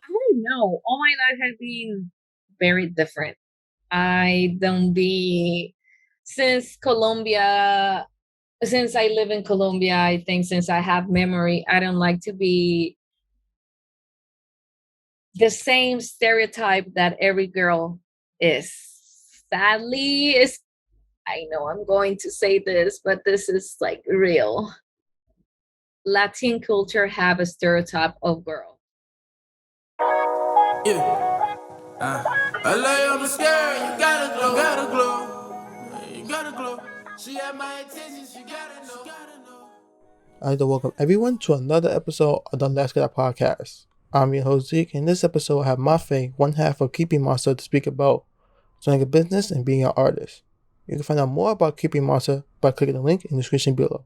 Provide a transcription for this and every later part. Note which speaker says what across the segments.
Speaker 1: don't know. All my life has been very different. I don't be since Colombia, since I live in Colombia, I think since I have memory, I don't like to be the same stereotype that every girl is. Sadly, is I know I'm going to say this, but this is like real. Latin culture have a stereotype of girl.
Speaker 2: Yeah. I lay on the scale, you gotta glow, you gotta glow. She had my attention, she gotta know.
Speaker 3: I'd like to welcome everyone to another episode of the Let's Get Up podcast. I'm your host Zeke, and in this episode I have Mafe, one half of Creepy Monsta, to speak about starting a business and being an artist. You can find out more about Creepy Monsta by clicking the link in the description below.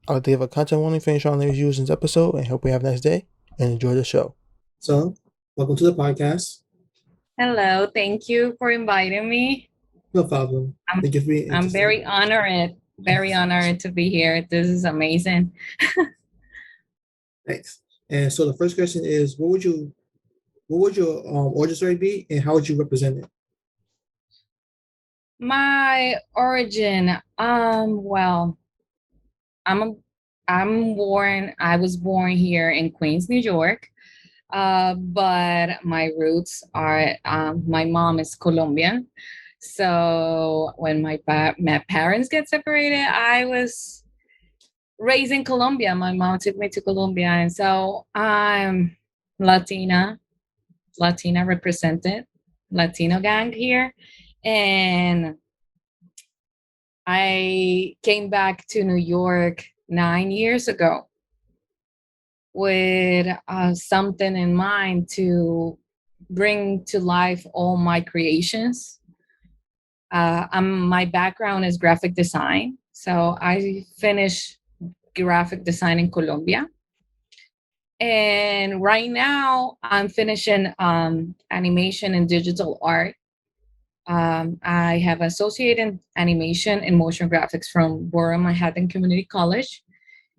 Speaker 3: I'd like to give a content warning for any strong language used in this episode, and hope you have a nice day and enjoy the show.
Speaker 4: So, welcome to the podcast.
Speaker 1: Hello, thank you for inviting me.
Speaker 4: No problem.
Speaker 1: I'm
Speaker 4: Thank you for being
Speaker 1: I'm
Speaker 4: interested.
Speaker 1: very honored to be here. This is amazing.
Speaker 4: Thanks. And so the first question is, what would your origin story be, and how would you represent it?
Speaker 1: My origin, well, I'm a, I was born here in Queens, New York. But my roots are, my mom is Colombian. So when my parents get separated, I was raised in Colombia. My mom took me to Colombia, and so I'm Latina, Latina represented, Latino gang here, and I came back to New York 9 years ago with something in mind to bring to life all my creations. My background is graphic design, so I finished graphic design in Colombia, and right now I'm finishing animation and digital art. I have associated animation and motion graphics from Borough Manhattan Community College,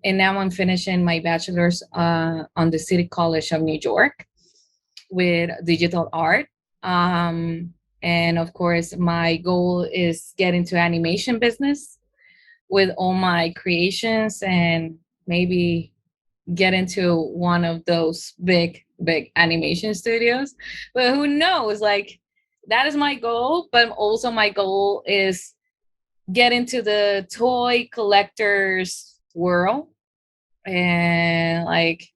Speaker 1: and now I'm finishing my bachelor's on the City College of New York with digital art. And of course, my goal is get into animation business with all my creations and maybe get into one of those big animation studios. But who knows? Like that is my goal. But also my goal is get into the toy collectors world and like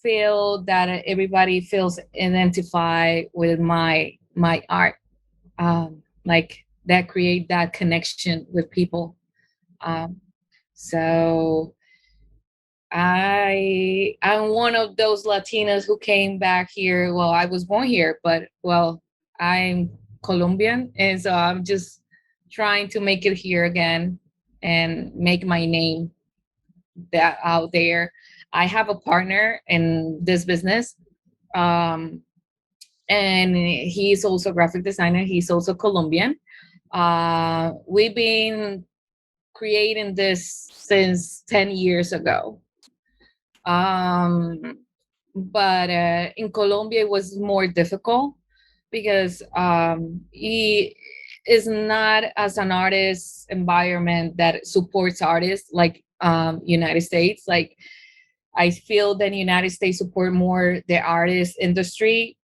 Speaker 1: feel that everybody feels identified with my art, like that create that connection with people. Um, so I'm one of those Latinas who came back here. Well, I was born here, but well, I'm Colombian, and so I'm just trying to make it here again and make my name that out there. I have a partner in this business, um, and he's also a graphic designer. He's also Colombian. We've been creating this since 10 years ago. Um, but in Colombia, it was more difficult because he is not as an artist environment that supports artists like United States. Like I feel that United States support more the artist industry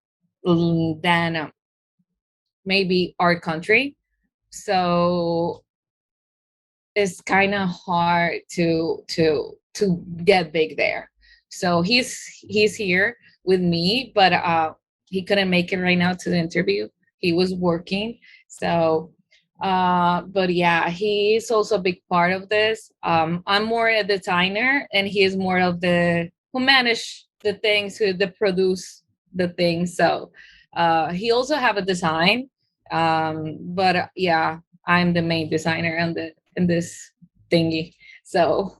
Speaker 1: than maybe our country. So it's kind of hard to get big there. So he's here with me, but he couldn't make it right now to the interview. He was working. So but yeah, he is also a big part of this. I'm more a designer and he is more of the who manage the things, who the produce the things. So he also have a design. But yeah, I'm the main designer in this thingy. So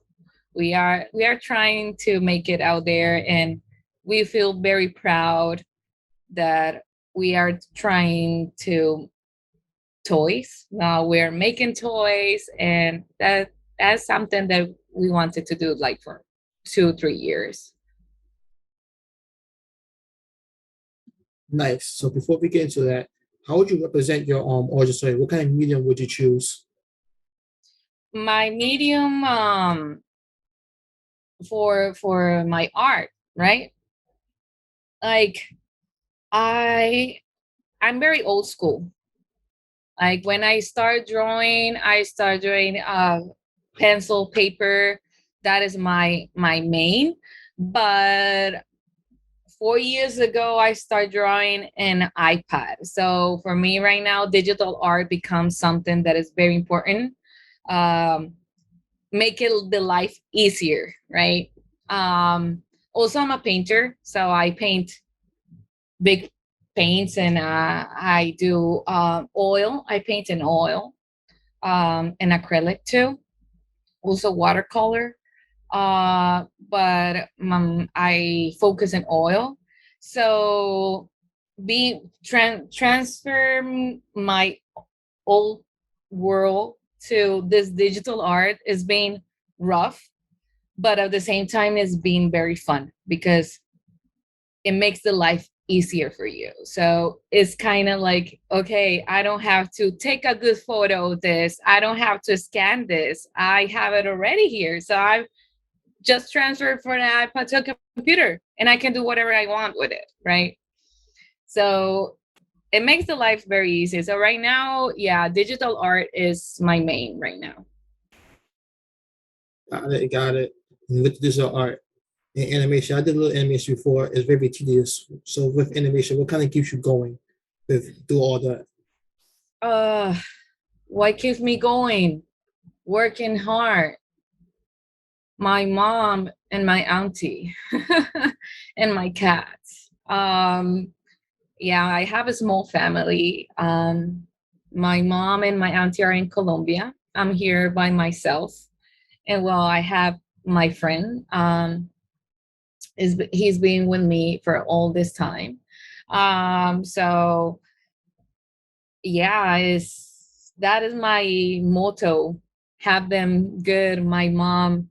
Speaker 1: we are trying to make it out there, and we feel very proud that we are trying to toys. Now we're making toys, and that's something that we wanted to do like for 2 3 years.
Speaker 4: Nice. So before we get into that, how would you represent your origin story? What kind of medium would you choose?
Speaker 1: My medium for my art, right? Like I I'm very old school. Like when I start drawing pencil, paper. That is my main. But 4 years ago, I started drawing an iPad. So for me right now, digital art becomes something that is very important. Um, make it the life easier, right? Also, I'm a painter, so I paint big paints, and I do oil. I paint in oil, and acrylic too. Also watercolor. But I focus in oil. So transfer my old world to this digital art is being rough, but at the same time it's being very fun because it makes the life easier for you. So it's kind of like, okay, I don't have to take a good photo of this. I don't have to scan this. I have it already here. So I just transferred from an iPad to a computer and I can do whatever I want with it, right? So it makes the life very easy. So right now, yeah, digital art is my main right now.
Speaker 4: Got it. Got it. And with digital art and animation, I did a little animation before. It's very tedious. So with animation, what kind of keeps you going with do all that?
Speaker 1: Uh, what keeps me going? Working hard. My mom and my auntie and my cats. Yeah, I have a small family. My mom and my auntie are in Colombia. I'm here by myself. And well, I have my friend. He's been with me for all this time. So yeah, is that is my motto. Have them good. My mom,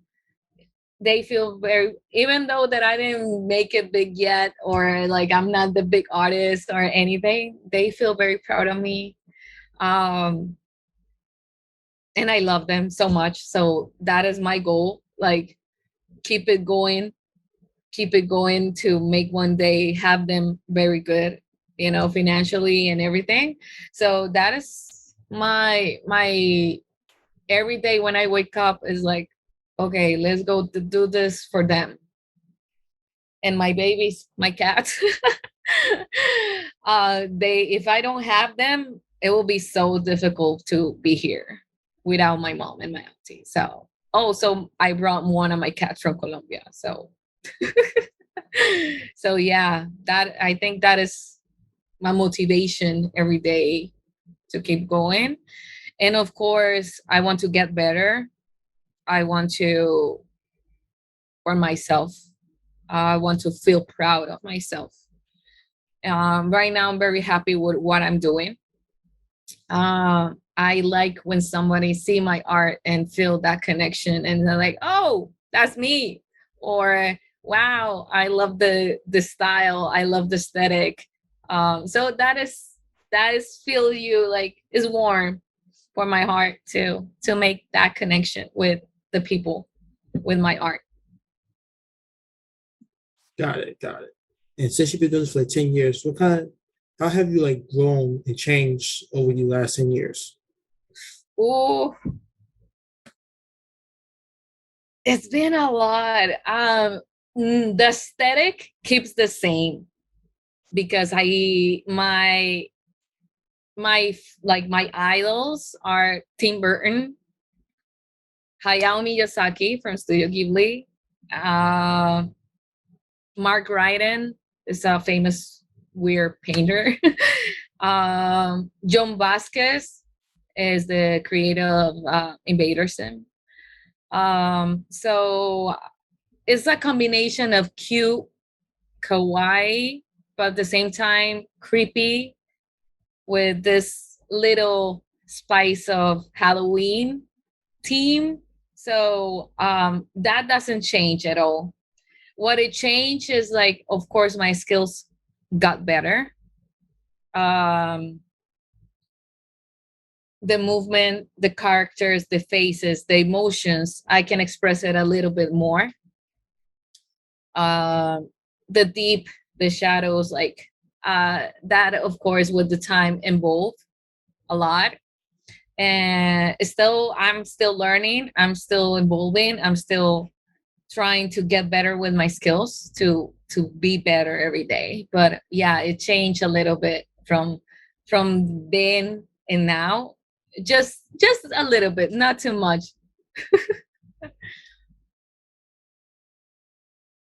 Speaker 1: they feel very, even though that I didn't make it big yet, or like I'm not the big artist or anything, they feel very proud of me. Um, and I love them so much. So that is my goal. Like keep it going, keep it going to make one day have them very good, financially and everything. So that is my every day when I wake up is like, okay, let's go to do this for them and my babies, my cats. They, if I don't have them, it will be so difficult to be here without my mom and my auntie. So, oh, so I brought one of my cats from Colombia. So, so yeah, that I think that is my motivation every day to keep going. And of course, I want to get better. I want to, for myself, I want to feel proud of myself. Right now, I'm very happy with what I'm doing. I like when somebody see my art and feel that connection, and they're like, "Oh, that's me," or "Wow, I love the style. I love the aesthetic." So that is feel you like is warm for my heart to make that connection with the people with my art.
Speaker 4: Got it. Got it. And since you've been doing this for like 10 years, how have you like grown and changed over the last 10 years?
Speaker 1: Oh, it's been a lot. The aesthetic keeps the same because my idols are Tim Burton, Hayao Miyazaki from Studio Ghibli, uh, Mark Ryden is a famous weird painter. John Vasquez is the creator of Invader Sim. So it's a combination of cute, kawaii, but at the same time creepy with this little spice of Halloween theme. So that doesn't change at all. What it changed is like, of course, my skills got better. um, the movement, the characters, the faces, the emotions, I can express it a little bit more. Um, the deep, the shadows, like that, of course, with the time involved a lot. And still, I'm still learning. I'm still evolving. I'm still trying to get better with my skills to be better every day. But yeah, it changed a little bit from then and now. Just a little bit, not too much.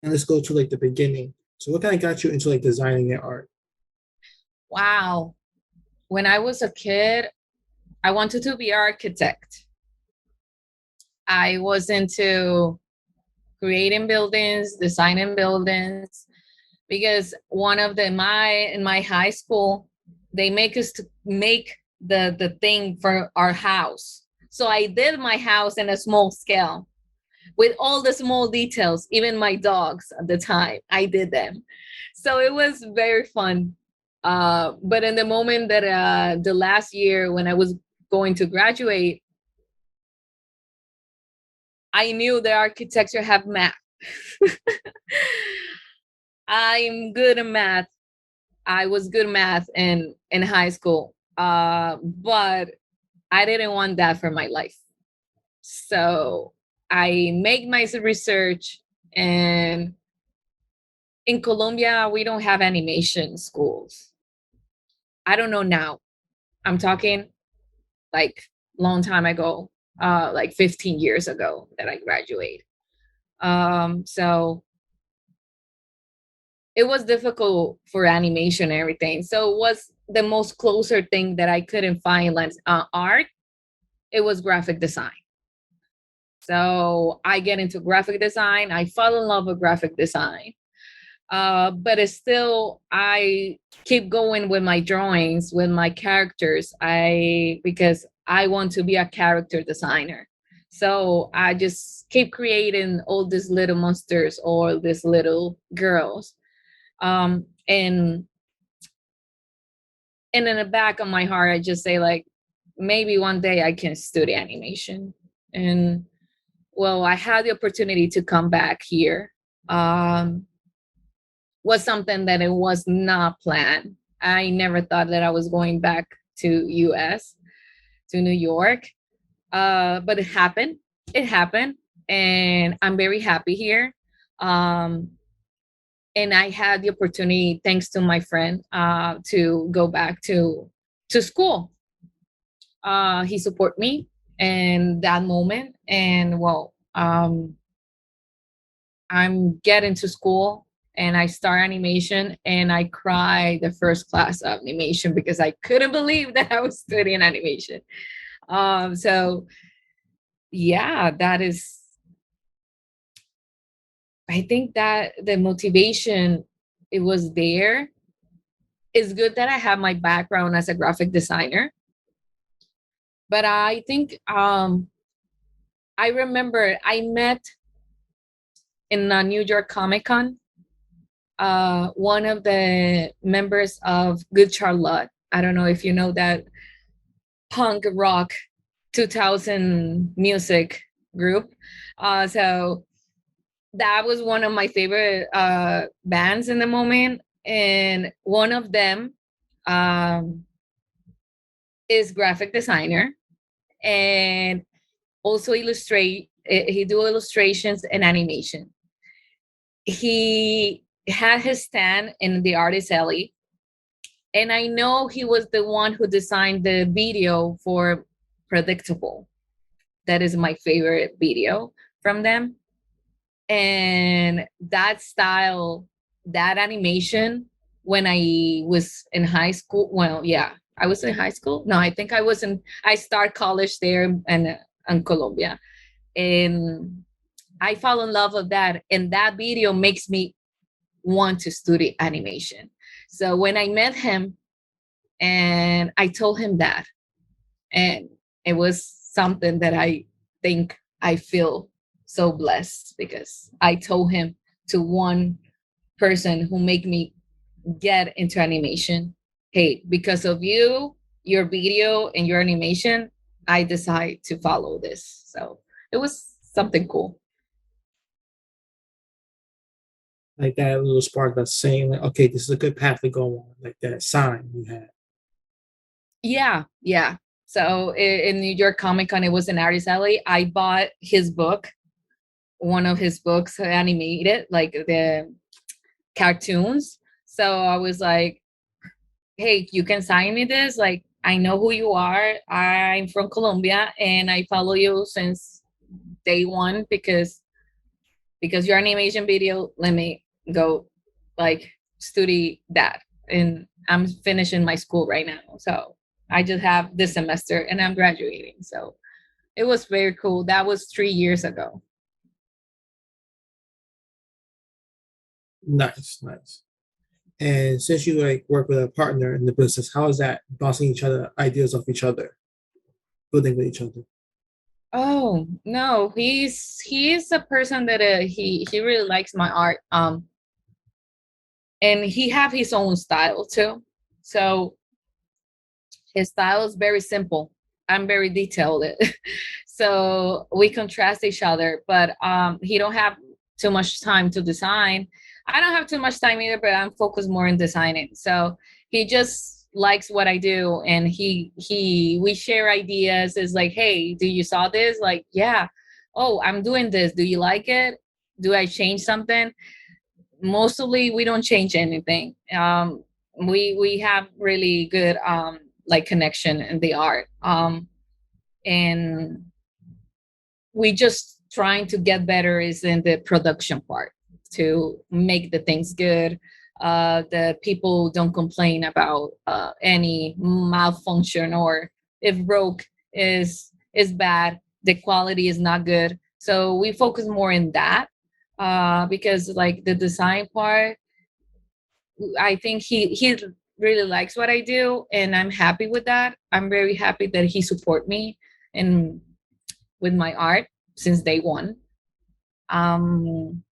Speaker 4: And let's go to like the beginning. So what kind of got you into like designing and art?
Speaker 1: Wow. When I was a kid, I wanted to be architect. I was into creating buildings, designing buildings, because one of the my in my high school, they make us to make the thing for our house. So I did my house in a small scale with all the small details, even my dogs at the time, I did them. So it was very fun. But in the moment that the last year when I was going to graduate, I knew the architecture have math. I'm good at math. I was good at math in high school, but I didn't want that for my life. So I make my research, and in Colombia we don't have animation schools. I don't know now. I'm talking like long time ago, like 15 years ago that I graduated. So it was difficult for animation and everything. So it was the most closer thing that I couldn't find like art. It was graphic design. So I get into graphic design. I fall in love with graphic design. But it's still, I keep going with my drawings, with my characters. Because I want to be a character designer. So I just keep creating all these little monsters or these little girls. And in the back of my heart, I just say like, maybe one day I can study animation. And well, I had the opportunity to come back here. Um, was something that it was not planned. I never thought that I was going back to US, to New York. But it happened. It happened. And I'm very happy here. Um, and I had the opportunity, thanks to my friend, to go back to school. He support me in that moment, and well, I'm getting to school and I start animation, and I cry the first class of animation because I couldn't believe that I was studying animation. So yeah, that is, I think that the motivation, it was there. It's good that I have my background as a graphic designer, but I think I remember I met in a New York Comic Con one of the members of Good Charlotte. I don't know if you know that punk rock 2000 music group. So that was one of my favorite bands in the moment. And one of them um, is graphic designer and also illustrate. He do illustrations and animation. He had his stand in the artist alley, and I know he was the one who designed the video for Predictable. That is my favorite video from them. And that style, that animation, when I was in high school, well, yeah, I was in high school. No, I think I start college there in Colombia. And I fell in love with that. And that video makes me want to study animation. So when I met him and I told him that, and it was something that I think I feel so blessed because I told him to one person who made me get into animation. hey, because of you, your video and your animation, I decide to follow this. So it was something cool.
Speaker 4: Like that little spark that's saying, like, okay, this is a good path to go on. Like that sign you had.
Speaker 1: Yeah, yeah. So in New York Comic Con, it was an artist alley. I bought his book, one of his books animated, like the cartoons. So I was like, hey, you can sign me this. Like, I know who you are. I'm from Colombia and I follow you since day one because your animation video, let me go like study that. And I'm finishing my school right now. So I just have this semester and I'm graduating. So it was very cool. That was 3 years ago.
Speaker 4: Nice, nice. And since you like work with a partner in the business, how is that bouncing each other ideas off each other, building with each other?
Speaker 1: Oh no, he's a person that he really likes my art. And he have his own style too. So his style is very simple. I'm very detailed. So we contrast each other, but he don't have too much time to design. I don't have too much time either, but I'm focused more in designing. So he just likes what I do, and he we share ideas. Is like, hey, do you saw this? Like, yeah. Oh, I'm doing this. Do you like it? Do I change something? Mostly we don't change anything. We have really good like connection in the art, and we just trying to get better is in the production part to make the things good. The people don't complain about any malfunction, or if broke is bad, the quality is not good. So we focus more in that, because like the design part, I think he really likes what I do, and I'm happy with that. I'm very happy that he support me and with my art since day one. Um,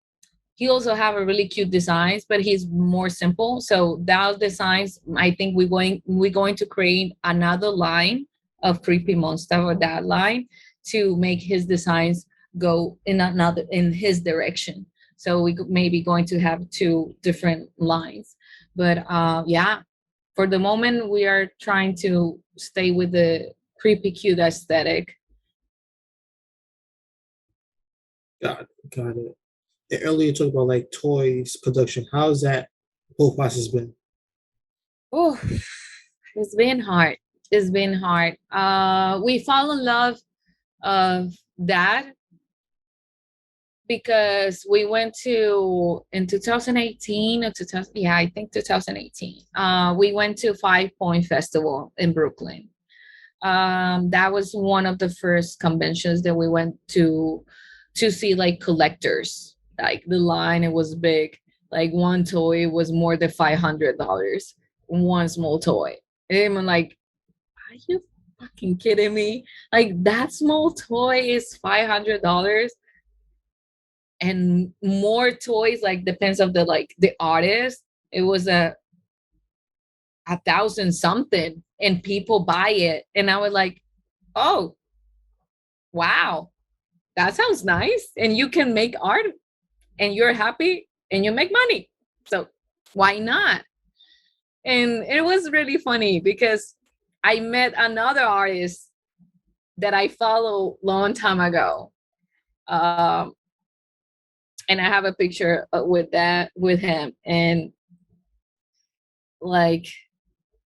Speaker 1: he also have a really cute designs, but he's more simple. So those designs, I think we're going to create another line of Creepy Monsta, or that line, to make his designs go in another in his direction. So we maybe going to have two different lines. But yeah, for the moment we are trying to stay with the creepy cute aesthetic.
Speaker 4: Got it, got it. And earlier you talked about like toys production. How's that whole process been?
Speaker 1: Oh, it's been hard. It's been hard. We fall in love of that because we went to in 2018 or 2000, yeah, I think 2018. We went to Five Point Festival in Brooklyn. That was one of the first conventions that we went to see like collectors. Like the line, it was big. Like one toy was more than $500. One small toy. And I'm like, are you fucking kidding me? Like that small toy is $500, and more toys like depends of the like the artist. It was a thousand something, and people buy it, and I was like, oh wow, that sounds nice, and you can make art and you're happy and you make money, so why not? And it was really funny because I met another artist that I follow long time ago, um, and I have a picture with that with him, and like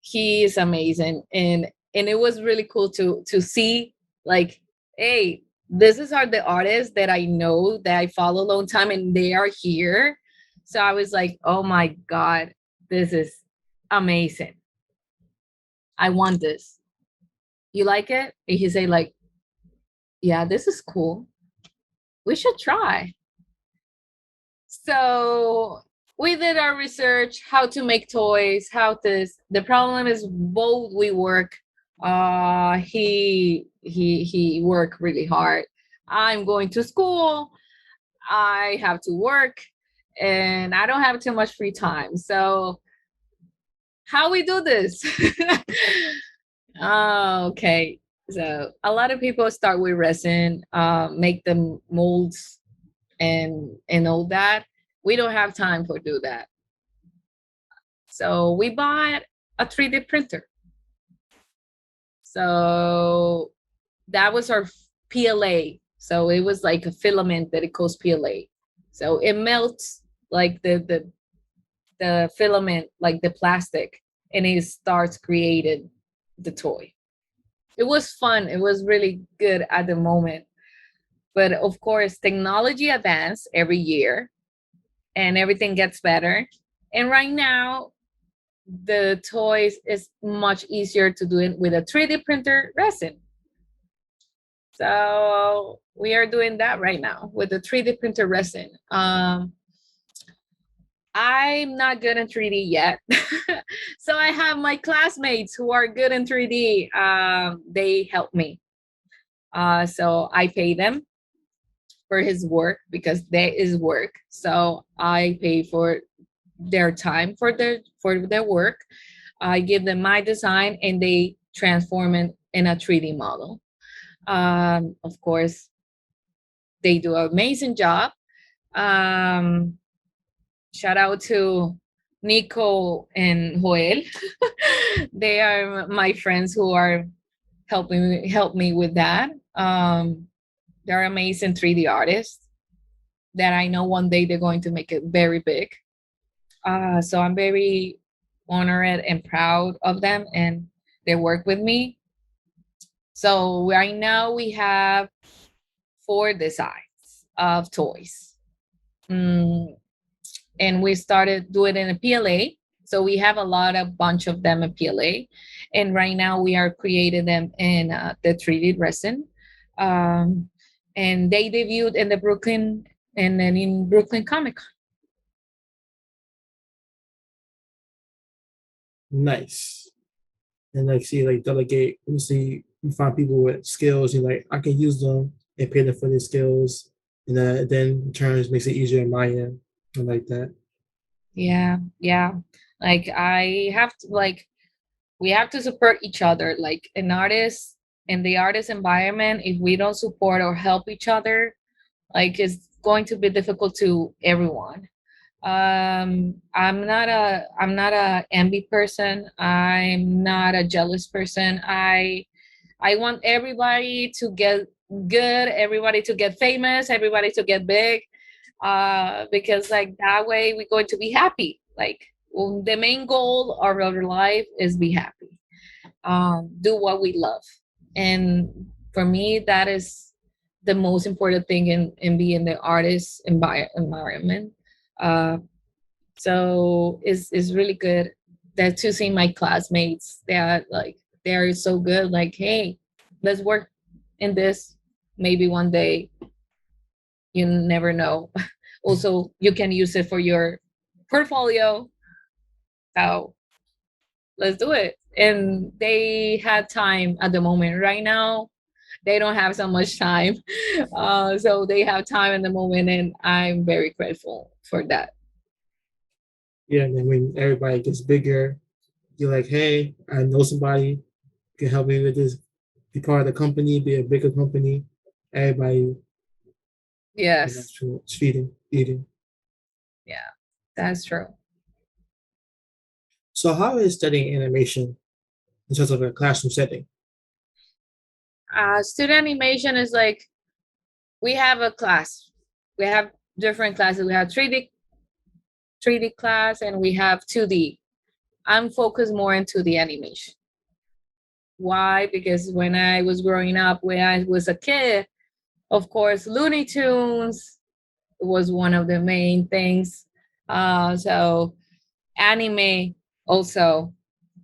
Speaker 1: he is amazing, and it was really cool to see like, hey, this is are the artists that I know that I follow a long time and they are here. So I was like, oh my god, this is amazing. I want this. You like it? And he say like, yeah, this is cool, we should try. So we did our research how to make toys, how this. The problem is both we work. He work really hard. I'm going to school. I have to work, and I don't have too much free time. So how we do this? Oh, okay. So a lot of people start with resin, make them molds and all that. We don't have time for do that. So we bought a 3D printer. So that was our PLA. So it was like a filament that it calls PLA. So it melts like the filament, like the plastic, and it starts creating the toy. It was fun. It was really good at the moment. But of course, technology advances every year and everything gets better. And right now, the toys is much easier to do it with a 3D printer resin. So we are doing that right now with the 3D printer resin. I'm not good in 3D yet. So I have my classmates who are good in 3D. They help me. So I pay them for his work because there is work. So I pay for their time for their work. I give them my design and they transform it in a 3D model. Of course, they do an amazing job. Um, Shout out to Nico and Joel. They are my friends who are help me with that. They're amazing 3D artists that I know one day they're going to make it very big. So I'm very honored and proud of them and they work with me. So right now we have 4 designs of toys. Mm, and we started doing it in a PLA. So we have a lot of bunch of them in PLA. And right now we are creating them in the 3D resin. Um, and they debuted in the Brooklyn and then in Brooklyn Comic Con.
Speaker 4: Nice. And like see like delegate, you see you find people with skills, you like I can use them and pay them for their skills. And then in turns makes it easier on my end. I like that.
Speaker 1: Yeah, yeah. Like I have to like we have to support each other. Like an artist in the artist environment, if we don't support or help each other, like it's going to be difficult to everyone. I'm not a envy person. I'm not a jealous person. I want everybody to get good, everybody to get famous, everybody to get big, because like that way we're going to be happy. Like the main goal of our life is be happy, do what we love, and for me that is the most important thing in being the artist environment. uh, so it's really good that to see my classmates that like they're so good, like hey, let's work in this, maybe one day, you never know. Also you can use it for your portfolio, so let's do it. And they had time at the moment. Right now they don't have so much time. So they have time in the moment and I'm very grateful for that.
Speaker 4: Yeah, and then when everybody gets bigger, you're like, hey, I know somebody who can help me with this, be part of the company, be a bigger company. Everybody, that's
Speaker 1: Yes.
Speaker 4: true. It's feeding.
Speaker 1: Yeah, that's true.
Speaker 4: So how is studying animation in terms of a classroom setting?
Speaker 1: Student animation is like we have a class. We have different classes. We have 3D class and we have 2D. I'm focused more into the animation. Why? Because when I was growing up, when I was a kid, of course, Looney Tunes was one of the main things. So anime also,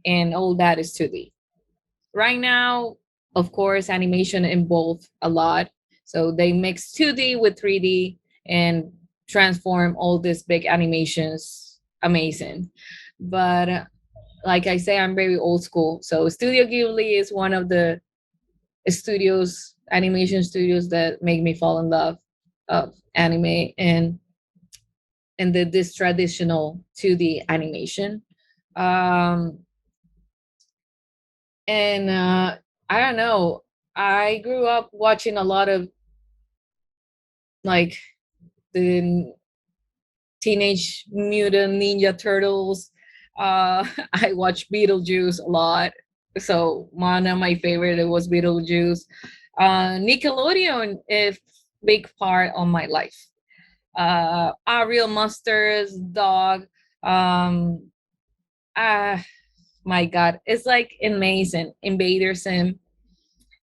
Speaker 1: and all that is 2D. Right now, of course, animation involved a lot. So they mix 2D with 3D and transform all these big animations. Amazing. But like I say, I'm very old school. So Studio Ghibli is one of the studios, animation studios that make me fall in love of anime and this traditional 2D animation. Um, and I don't know. I grew up watching a lot of like the Teenage Mutant Ninja Turtles. I watched Beetlejuice a lot. So one of my favorite it was Beetlejuice. Nickelodeon is big part of my life. Ariel Monsters, Dog. Um, ah, my God, it's like amazing. Invader Sim.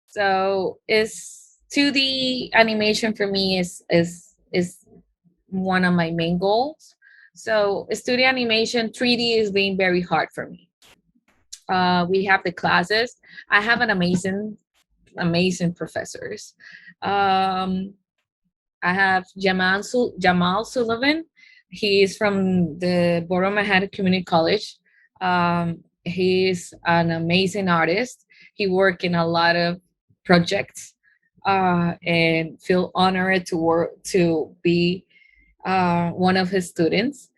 Speaker 1: So it's 2D animation for me is one of my main goals. So studio animation 3D is being very hard for me. We have the classes. I have an amazing professors. Um, I have Jamal Sullivan. He is from the Borough Manhattan Community College. He's an amazing artist. He worked in a lot of projects and feel honored to work to be one of his students.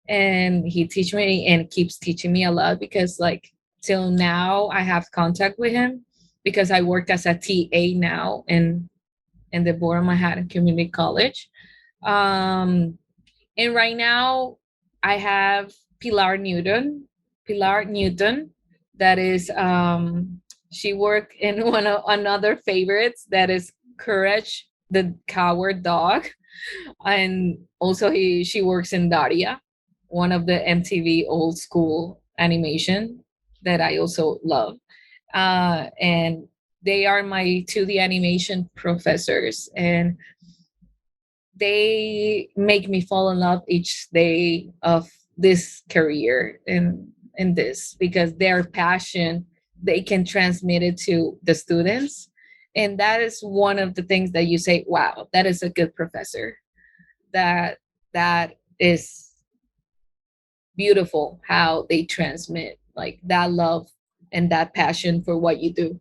Speaker 1: And he teach me and keeps teaching me a lot because like till now I have contact with him because I work as a TA now in the Borough Manhattan Community College. Um, and right now I have Pilar Newton. Pilar Newton, that is she worked in one of another favorites that is Courage the Coward Dog. And also she works in Daria, one of the MTV old school animation that I also love. And they are my 2D animation professors, and they make me fall in love each day of this career in this because their passion they can transmit it to the students, and that is one of the things that you say, wow, that is a good professor. That is beautiful how they transmit like that love and that passion for what you do.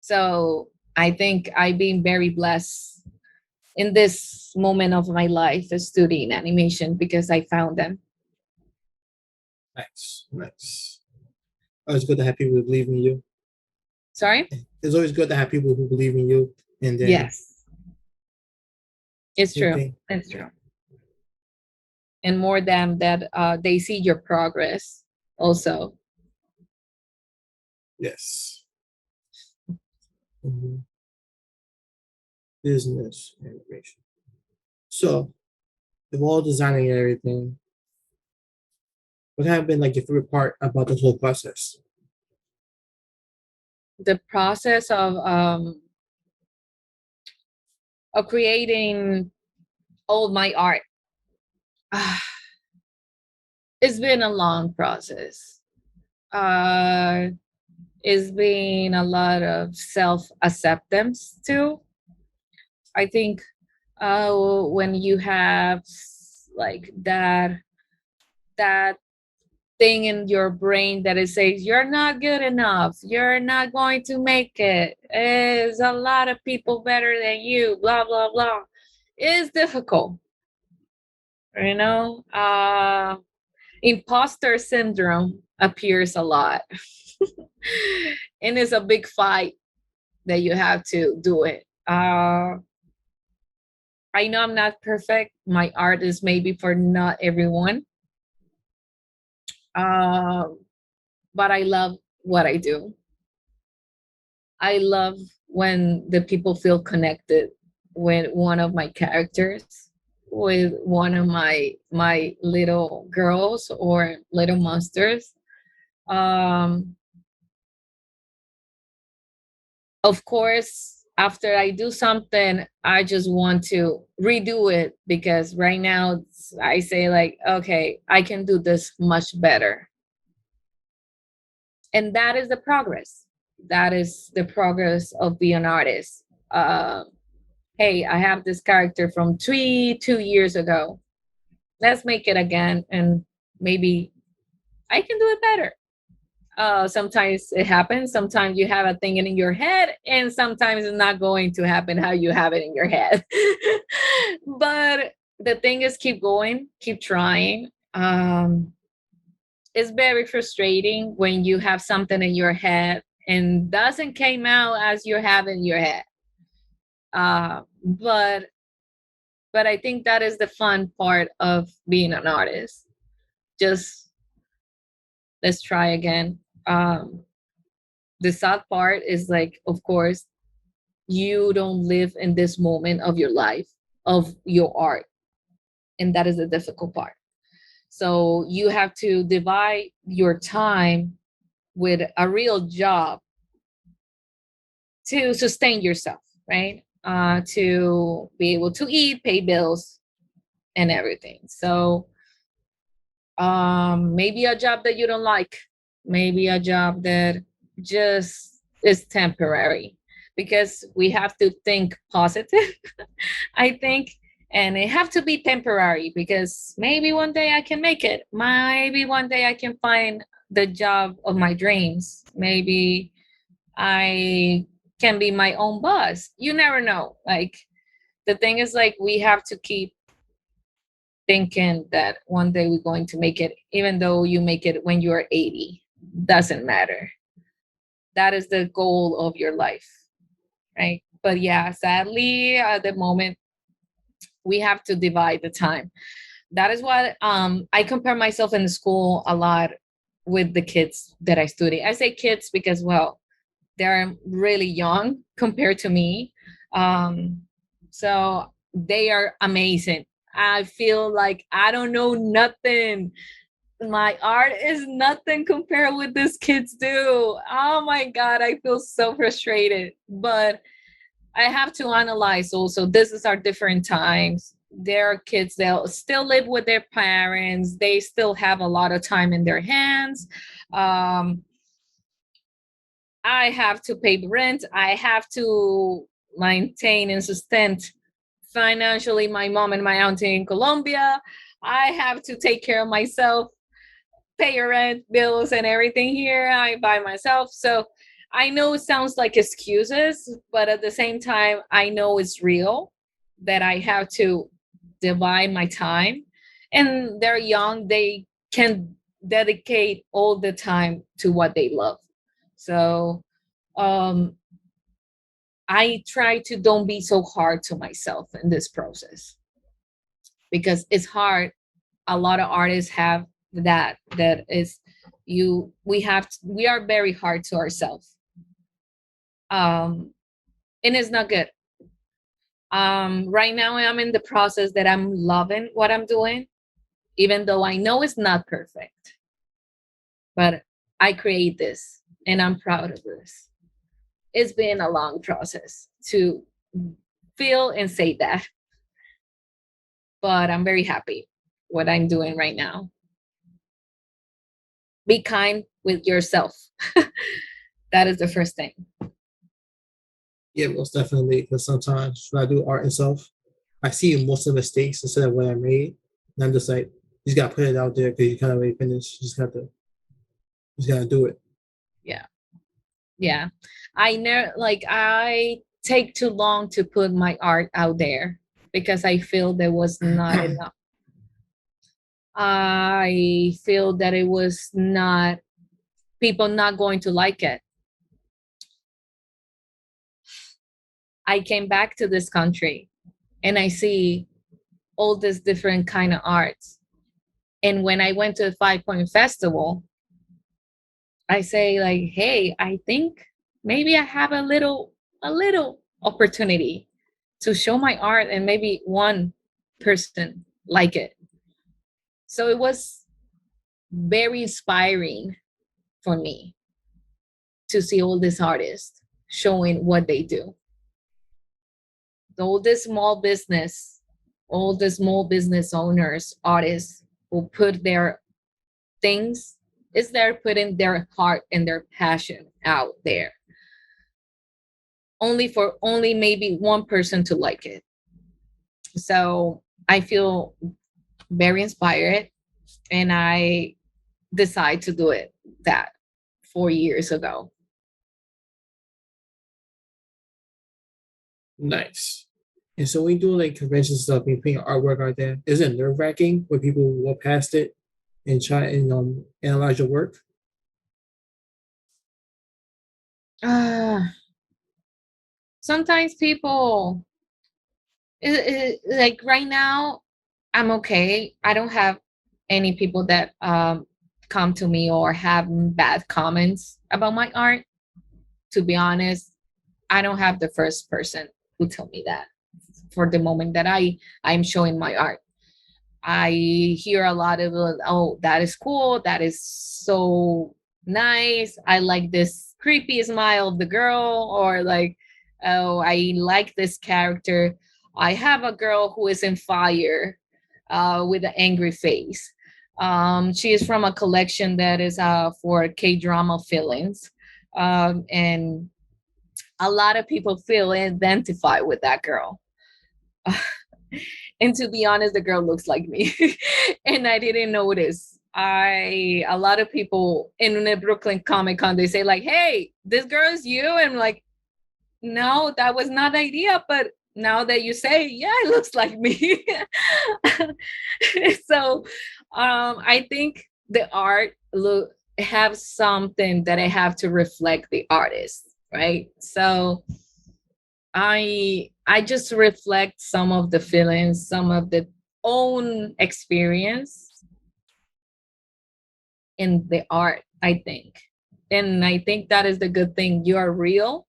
Speaker 1: So I think I've been very blessed in this moment of my life studying animation because I found them.
Speaker 4: Nice, nice. Oh, it's good to have people who believe in you.
Speaker 1: Sorry.
Speaker 4: It's always good to have people who believe in you, and then
Speaker 1: Yes, it's
Speaker 4: you
Speaker 1: true.
Speaker 4: think,
Speaker 1: It's true. And more than that, they see your progress also.
Speaker 4: yes. Mhm. Business animation. So, of all designing and everything, what have been like your favorite part about the whole process?
Speaker 1: The process of creating all my art. It's been a long process. Uh, it's been a lot of self acceptance too. I think when you have like that thing in your brain that it says you're not good enough, you're not going to make it. There's a lot of people better than you. Blah blah blah. It's difficult, you know. Imposter syndrome appears a lot, and it's a big fight that you have to do it. I know I'm not perfect. My art is maybe for not everyone, uh, but I love what I do. I love when the people feel connected with one of my characters, with one of my little girls or little monsters. Um, of course, after I do something, I just want to redo it because right now I say like, okay, I can do this much better. And that is the progress. That is the progress of being an artist. Hey, I have this character from 2 years ago. Let's make it again, and maybe I can do it better. Sometimes it happens. Sometimes you have a thing in your head, and sometimes it's not going to happen how you have it in your head. But the thing is, keep going, keep trying. it's very frustrating when you have something in your head and doesn't came out as you have in your head. But I think that is the fun part of being an artist. Just let's try again. The sad part is like, of course, you don't live in this moment of your life of your art, and that is the difficult part. So you have to divide your time with a real job to sustain yourself, right? To be able to eat, pay bills, and everything. So maybe a job that you don't like, maybe a job that just is temporary, because we have to think positive, I think, and it have to be temporary because maybe one day I can make it. Maybe one day I can find the job of my dreams. Maybe I can be my own boss. You never know. Like the thing is like we have to keep thinking that one day we're going to make it, even though you make it when you're 80, doesn't matter. That is the goal of your life, right? But yeah, sadly, at the moment, we have to divide the time. That is what I compare myself in the school a lot with the kids that I study. I say kids because, well, they're really young compared to me. Um, so they are amazing. I feel like I don't know nothing. My art is nothing compared with these kids do. Oh my God, I feel so frustrated. But I have to analyze also, this is our different times. There are kids that still live with their parents. They still have a lot of time in their hands. Um, I have to pay the rent. I have to maintain and sustain financially my mom and my auntie in Colombia. I have to take care of myself, pay rent, bills, and everything here. I by myself. So I know it sounds like excuses, but at the same time, I know it's real that I have to divide my time. And they're young, they can dedicate all the time to what they love. So um, I try to don't be so hard to myself in this process because it's hard. A lot of artists have that is you we are very hard to ourselves. And it's not good. Right now I'm in the process that I'm loving what I'm doing, even though I know it's not perfect, but I create this and I'm proud of this. It's been a long process to feel and say that, but I'm very happy what I'm doing right now. Be kind with yourself. That is the first thing.
Speaker 4: Yeah, most definitely. Because sometimes when I do art itself, I see most of the mistakes instead of what I made, and I'm just like, you just gotta put it out there because you kind of already finished. You just gotta do it.
Speaker 1: Yeah. Yeah. I know, like, I take too long to put my art out there because I feel there was not enough. I feel that it was not, people not going to like it. I came back to this country and I see all this different kind of arts. And when I went to the 5 Point Festival, I say like, hey, I think maybe I have a little opportunity to show my art and maybe one person like it. So it was very inspiring for me to see all these artists showing what they do. All this small business, all the small business owners, artists who put their things, is there putting their heart and their passion out there only for only maybe one person to like it. So I feel very inspired and I decide to do it that 4 years ago.
Speaker 4: Nice. And so we do like convention stuff, we put artwork out there. Is it nerve wracking when people walk past it and try and analyze your work?
Speaker 1: Sometimes people, like right now, I'm okay. I don't have any people that come to me or have bad comments about my art. To be honest, I don't have the first person who told me that for the moment that I'm showing my art. I hear a lot of, oh, that is cool. That is so nice. I like this creepy smile of the girl, or like, oh, I like this character. I have a girl who is in fire with an angry face. She is from a collection that is for K drama feelings. And a lot of people feel identify with that girl. And to be honest, the girl looks like me. And I didn't notice. I A lot of people in the Brooklyn Comic Con, they say like, hey, this girl is you. And I'm like, no, that was not the idea. But now that you say, yeah, it looks like me. So I think the art look have something that I have to reflect the artist, right? So I just reflect some of the feelings, some of the own experience in the art, I think. And I think that is the good thing. You are real.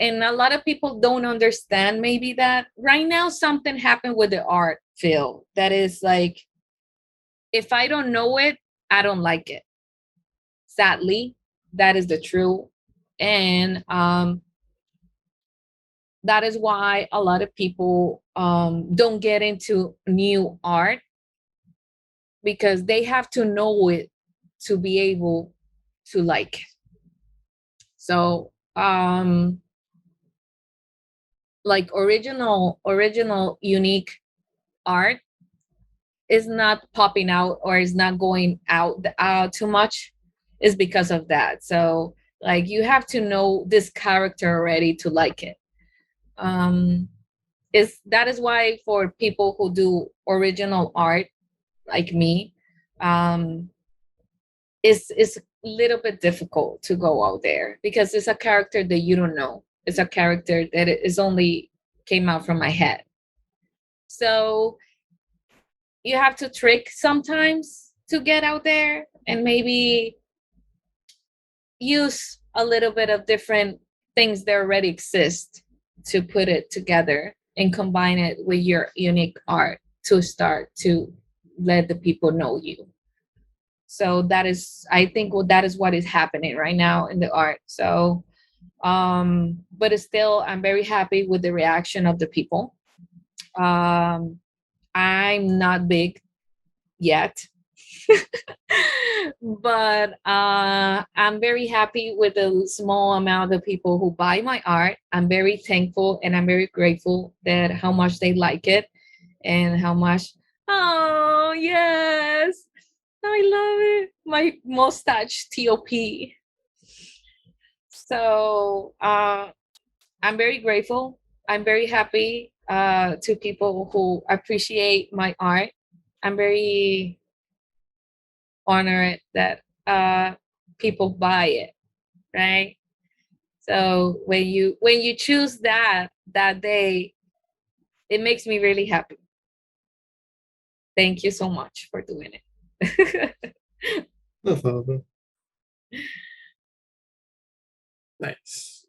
Speaker 1: And a lot of people don't understand maybe that right now something happened with the art field that is like, if I don't know it, I don't like it. Sadly, that is the truth. And that is why a lot of people don't get into new art, because they have to know it to be able to like it. So like original unique art is not popping out or is not going out too much, is because of that. So like you have to know this character already to like it. um is That is why for people who do original art like me, um it's a little bit difficult to go out there, because it's a character that you don't know. It's a character that is only came out from my head. So you have to trick sometimes to get out there, and maybe use a little bit of different things that already exist to put it together and combine it with your unique art to start to let the people know you. So that is, I think, well, that is what is happening right now in the art. So but it's still, I'm very happy with the reaction of the people. um I'm not big yet. But I'm very happy with the small amount of people who buy my art. I'm very thankful and I'm very grateful that how much they like it, and how much, oh yes, I love it, my mustache top. So I'm very grateful. I'm very happy to people who appreciate my art. I'm very honored that people buy it, right? So when you choose that day, it makes me really happy. Thank you so much for doing it.
Speaker 4: No problem. Nice.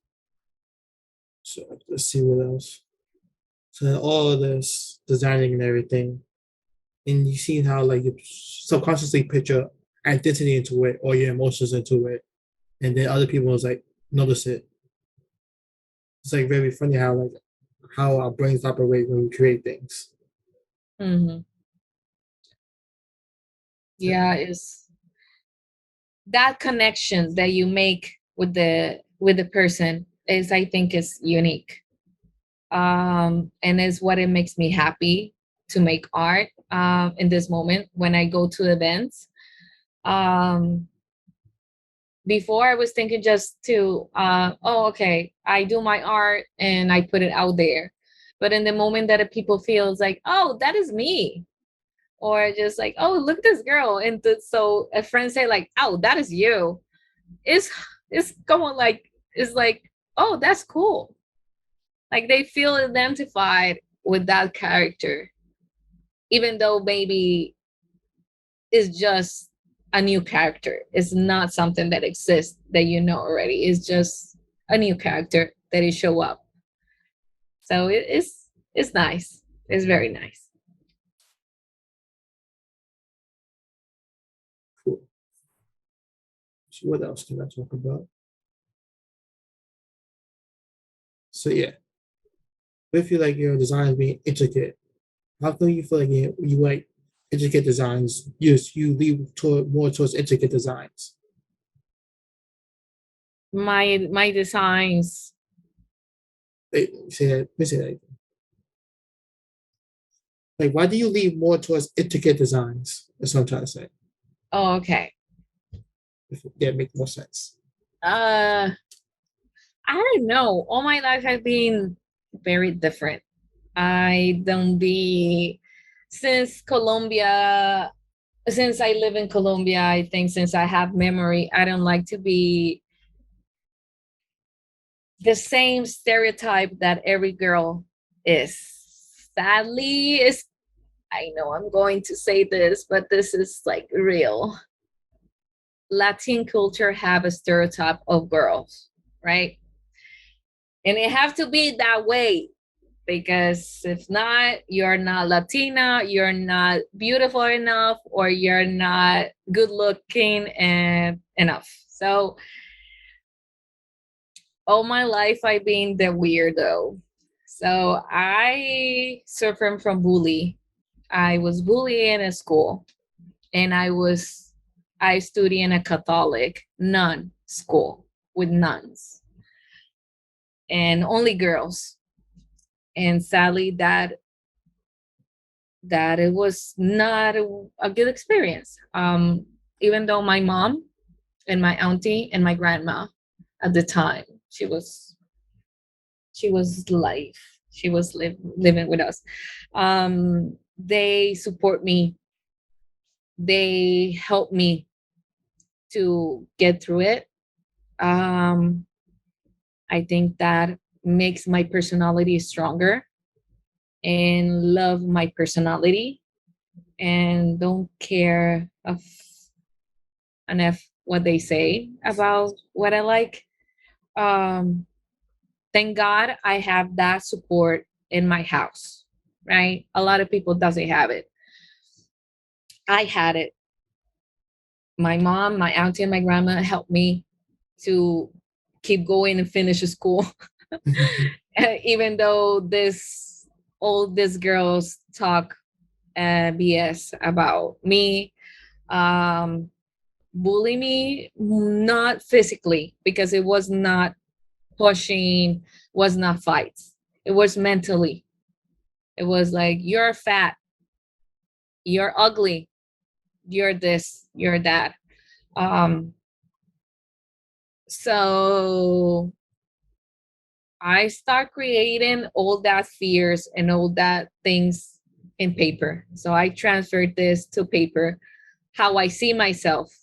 Speaker 4: So let's see what else. So then all of this designing and everything, and you see how like you subconsciously put your identity into it or your emotions into it, and then other people is like notice it. It's like very funny how our brains operate when we create things.
Speaker 1: Hmm. Yeah, is that connection that you make with the person is, I think, is unique. And is what it makes me happy to make art in this moment when I go to events. um Before, I was thinking just to oh, okay, I do my art and I put it out there. But in the moment that people feels like, oh, that is me, or just like, oh, look this girl. And so a friend say like, oh, that is you. It's it's going like, it's like, oh, that's cool. Like they feel identified with that character, even though maybe it's just a new character. It's not something that exists that you know already. It's just a new character that is show up. So it's nice. It's very nice.
Speaker 4: Cool. So what else can I talk about? So yeah, if you like your designs being intricate, how come you feel like you like intricate designs? You lean toward more towards intricate designs.
Speaker 1: My designs.
Speaker 4: Say that. Let me say that. Like, why do you lean more towards intricate designs? That's what I'm trying to say.
Speaker 1: Oh, okay.
Speaker 4: If that makes more sense.
Speaker 1: Uh, I don't know. All my life I've been very different. I don't be since Colombia. Since I live in Colombia, I think since I have memory, I don't like to be the same stereotype that every girl is. Sadly, is I know I'm going to say this, but this is like real. Latin culture have a stereotype of girls, right? And it have to be that way because if not, you're not Latina, you're not beautiful enough, or you're not good looking and enough. So all my life I've been the weirdo. So I suffered from bully. I was bullied in a school, and I studied in a Catholic nun school with nuns and only girls. And sadly, that it was not a good experience. Even though my mom and my auntie and my grandma at the time, she was life. She was living with us. They support me. They help me to get through it. Um, I think that makes my personality stronger and love my personality and don't care of enough what they say about what I like. Um, thank God I have that support in my house, right? A lot of people doesn't have it. I had it. My mom, my auntie, and my grandma helped me to keep going and finish school, even though all these girls talk BS about me, um, bully me, not physically because it was not pushing, was not fights. It was mentally. It was like you're fat, you're ugly, you're this, you're that. Um, so I start creating all that fears and all that things in paper. So I transferred this to paper, how I see myself,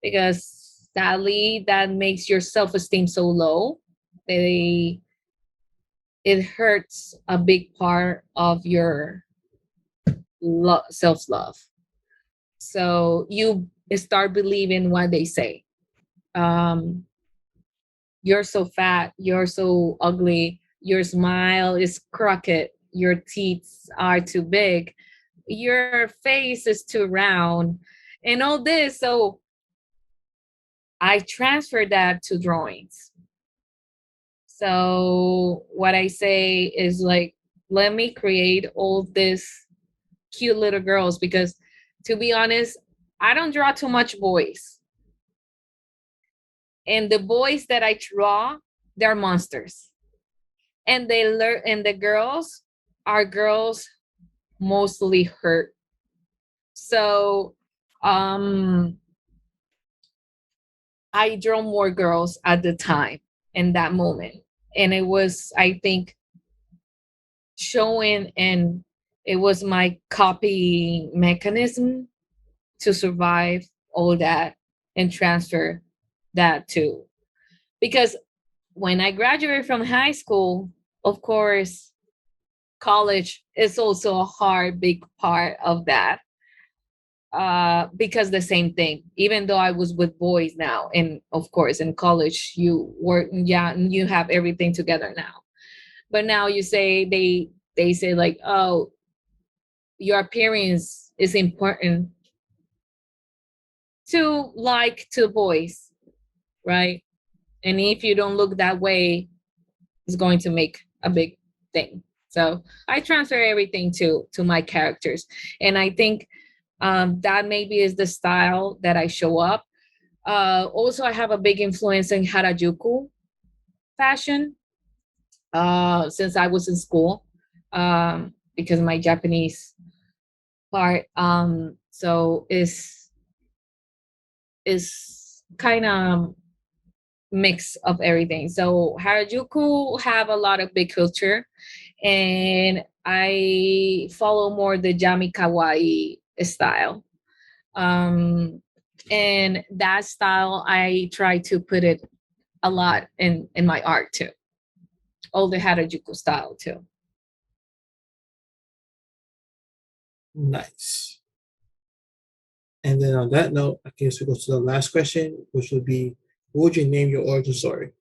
Speaker 1: because sadly that makes your self-esteem so low. They it hurts a big part of your self-love. So you start believing what they say. Um, you're so fat, you're so ugly, your smile is crooked, your teeth are too big, your face is too round, and all this. So I transferred that to drawings. So what I say is like, let me create all this cute little girls because to be honest, I don't draw too much boys. And the boys that I draw, they're monsters. And they learn and the girls are girls mostly hurt. So I draw more girls at the time in that moment. And it was, I think, showing and it was my copy mechanism to survive all that and transfer that too. Because when I graduated from high school, of course, college is also a hard, big part of that. Because the same thing, even though I was with boys now, and of course, in college, you work, yeah, and you have everything together now. But now you say they say like, oh, your appearance is important to like to boys, right? And if you don't look that way, it's going to make a big thing. So I transfer everything to my characters, and I think that maybe is the style that I show up. Also, I have a big influence in Harajuku fashion since I was in school, because my Japanese part. So is kind of mix of everything. So Harajuku have a lot of big culture, and I follow more the Jami Kawaii style. Um, and that style, I try to put it a lot in my art too. All the Harajuku style too.
Speaker 4: Nice. And then on that note, I guess we go to the last question, which would be, what would you name your origin story?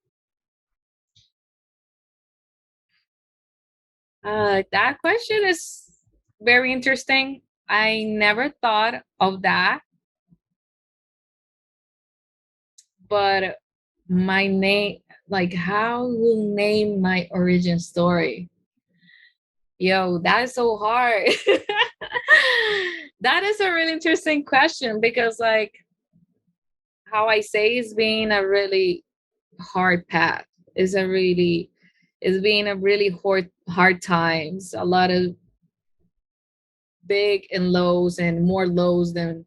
Speaker 1: That question is very interesting. I never thought of that, but my name, like, how will name my origin story? Yo, that is so hard. That is a really interesting question because, like, how I say it's been a really hard path. It's been a really hard times. A lot of big and lows, and more lows than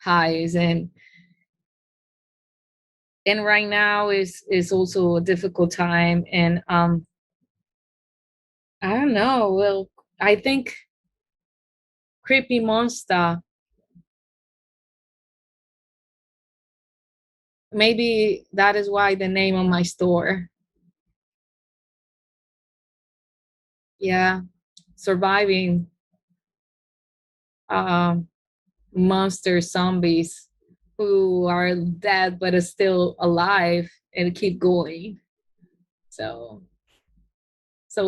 Speaker 1: highs, and right now is also a difficult time. And I don't know. Well, I think Creepy Monsta, maybe that is why the name of my store. Yeah, surviving um monster zombies who are dead but are still alive and keep going. So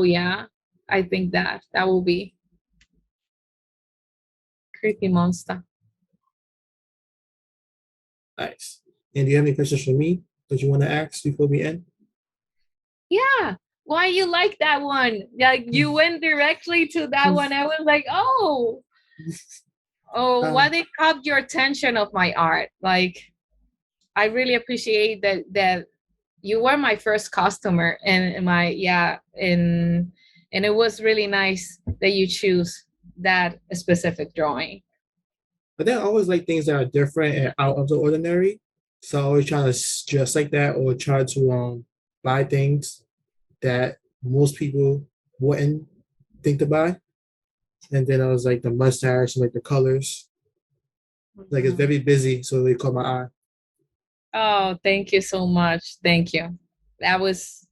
Speaker 1: yeah, I think that will be Creepy Monster.
Speaker 4: Nice. And do you have any questions for me that you want to ask before we end?
Speaker 1: Yeah. Why you like that one? Like you went directly to that one. I was like, oh, what it caught your attention of my art. Like I really appreciate that you were my first customer, and my, yeah, and it was really nice that you choose that specific drawing.
Speaker 4: But then I always like things that are different and out of the ordinary. So I always try to dress like that or try to buy things that most people wouldn't think to buy. And then I was like the mustache, like the colors. Like it's very busy, so they caught my eye.
Speaker 1: Oh, thank you so much. Thank you. That was,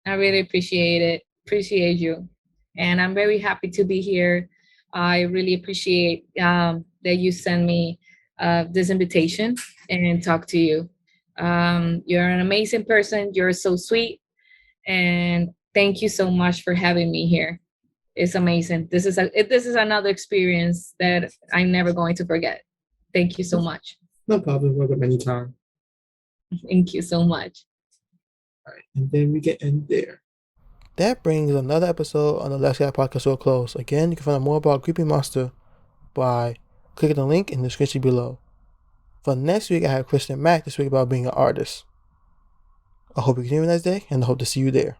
Speaker 1: I really appreciate it. Appreciate you. And I'm very happy to be here. I really appreciate that you sent me this invitation and talk to you. You're an amazing person. You're so sweet. And thank you so much for having me here. It's amazing. This is another experience that I'm never going to forget. Thank you so much.
Speaker 4: No problem. Welcome anytime.
Speaker 1: Thank you so much.
Speaker 4: All right. And then we can end there.
Speaker 3: That brings another episode on the Let's Get Podcast to a close. Again, you can find out more about Creepy Monsta by clicking the link in the description below. For next week, I have Christian Mack to speak about being an artist. I hope you can have a nice day, and I hope to see you there.